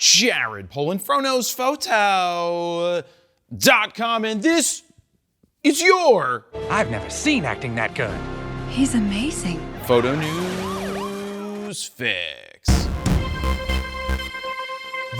Jared Polin, FroKnowsPhoto.com, and this is your I've never seen acting that good. He's amazing. Photo News Fix.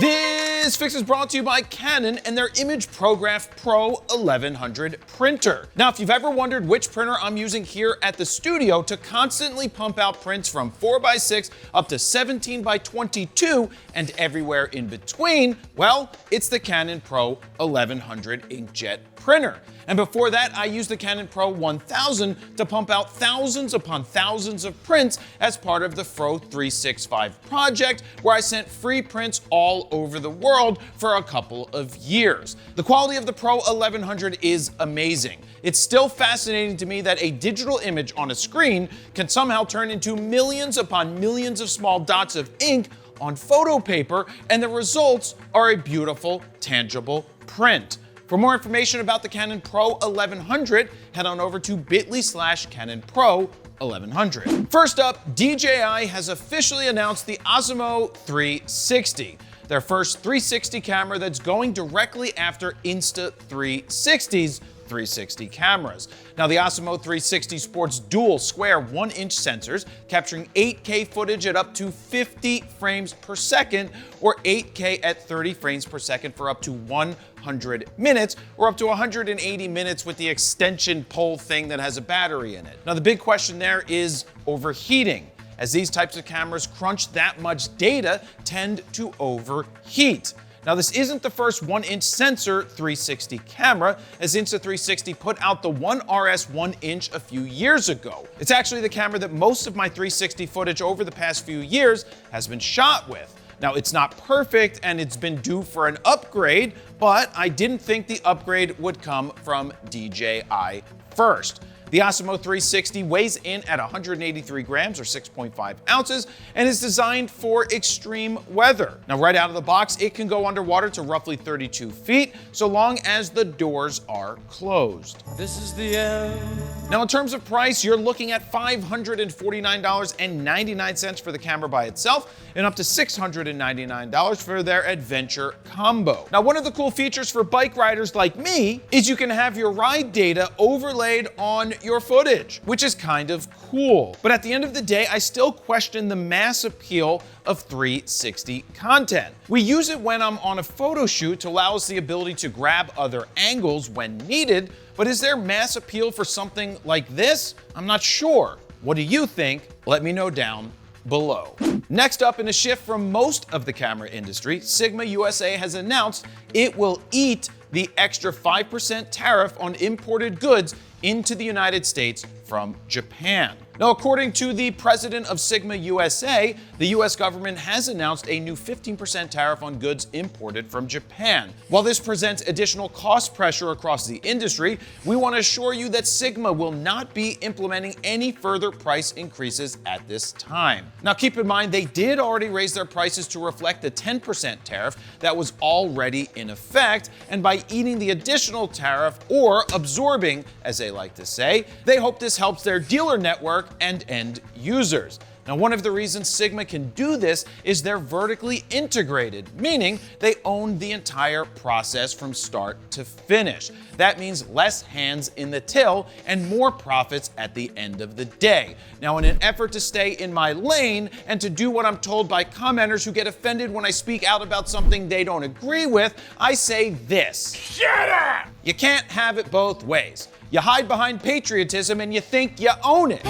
This fix is brought to you by Canon and their imagePROGRAF Pro 1100 printer. Now, if you've ever wondered which printer I'm using here at the studio to constantly pump out prints from 4x6 up to 17x22 and everywhere in between, well, it's the Canon Pro 1100 inkjet printer. And before that, I used the Canon Pro 1000 to pump out thousands upon thousands of prints as part of the Fro 365 project, where I sent free prints all over the world for a couple of years. The quality of the Pro 1100 is amazing. It's still fascinating to me that a digital image on a screen can somehow turn into millions upon millions of small dots of ink on photo paper, and the results are a beautiful, tangible print. For more information about the Canon Pro 1100, head on over to bit.ly/Canon Pro 1100. First up, DJI has officially announced the Osmo 360, their first 360 camera that's going directly after Insta360's 360 cameras. Now, the Osmo 360 sports dual square 1-inch sensors, capturing 8K footage at up to 50 frames per second, or 8K at 30 frames per second for up to 100 minutes, or up to 180 minutes with the extension pole thing that has a battery in it. Now, the big question there is overheating, as these types of cameras crunch that much data tend to overheat. Now, this isn't the first 1-inch sensor 360 camera, as Insta360 put out the One RS 1-inch a few years ago. It's actually the camera that most of my 360 footage over the past few years has been shot with. Now, it's not perfect and it's been due for an upgrade, but I didn't think the upgrade would come from DJI first. The Osmo 360 weighs in at 183 grams or 6.5 ounces and is designed for extreme weather. Now, right out of the box, it can go underwater to roughly 32 feet, so long as the doors are closed. This is the end. Now, in terms of price, you're looking at $549.99 for the camera by itself and up to $699 for their adventure combo. Now, one of the cool features for bike riders like me is you can have your ride data overlaid on your footage, which is kind of cool. But at the end of the day, I still question the mass appeal of 360 content. We use it when I'm on a photo shoot to allow us the ability to grab other angles when needed, but is there mass appeal for something like this? I'm not sure. What do you think? Let me know down below. Next up, in a shift from most of the camera industry, Sigma USA has announced it will eat the extra 5% tariff on imported goods into the United States from Japan. Now, according to the president of Sigma USA, the US government has announced a new 15% tariff on goods imported from Japan. While this presents additional cost pressure across the industry, we want to assure you that Sigma will not be implementing any further price increases at this time. Now, keep in mind, they did already raise their prices to reflect the 10% tariff that was already in effect, and by eating the additional tariff, or absorbing, as they like to say, they hope this helps their dealer network and end users. Now, one of the reasons Sigma can do this is they're vertically integrated, meaning they own the entire process from start to finish. That means less hands in the till and more profits at the end of the day. Now, in an effort to stay in my lane and to do what I'm told by commenters who get offended when I speak out about something they don't agree with, I say this: shut up! You can't have it both ways. You hide behind patriotism and you think you own it.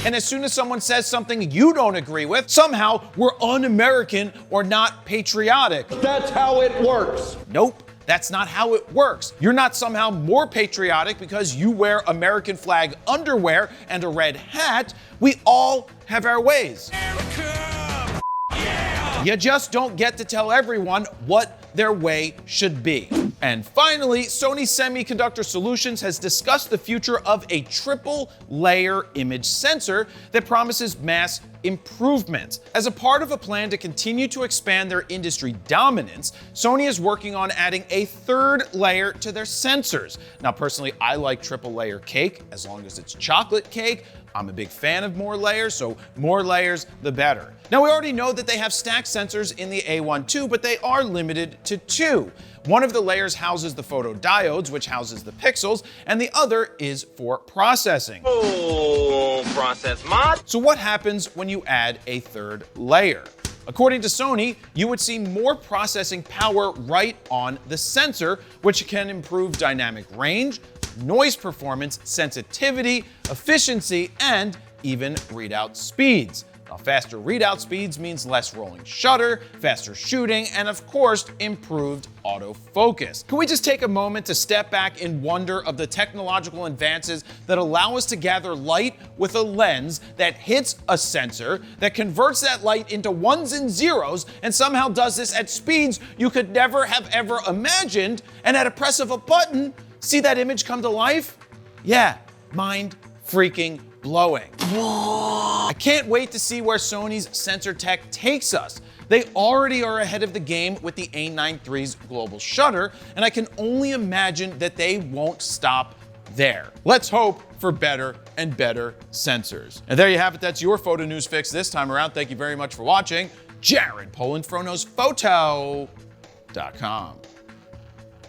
And as soon as someone says something you don't agree with, somehow we're un-American or not patriotic. That's how it works. Nope, that's not how it works. You're not somehow more patriotic because you wear American flag underwear and a red hat. We all have our ways. America! Yeah! You just don't get to tell everyone what their way should be. And finally, Sony Semiconductor Solutions has discussed the future of a triple-layer image sensor that promises mass improvements. As a part of a plan to continue to expand their industry dominance, Sony is working on adding a third layer to their sensors. Now, personally, I like triple-layer cake as long as it's chocolate cake, I'm a big fan of more layers, so more layers, the better. Now, we already know that they have stacked sensors in the A1 II, but they are limited to 2. One of the layers houses the photodiodes, which houses the pixels, and the other is for processing. Oh, process mod. So what happens when you add a third layer? According to Sony, you would see more processing power right on the sensor, which can improve dynamic range, noise performance, sensitivity, efficiency, and even readout speeds. Now, faster readout speeds means less rolling shutter, faster shooting, and of course, improved autofocus. Can we just take a moment to step back in wonder of the technological advances that allow us to gather light with a lens that hits a sensor, that converts that light into ones and zeros, and somehow does this at speeds you could never have ever imagined, and at a press of a button, see that image come to life? Yeah, mind freaking blowing. I can't wait to see where Sony's sensor tech takes us. They already are ahead of the game with the A9 III's global shutter, and I can only imagine that they won't stop there. Let's hope for better and better sensors. And there you have it. That's your photo news fix this time around. Thank you very much for watching. Jared Polin, PhotoPhoto.com.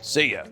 See ya.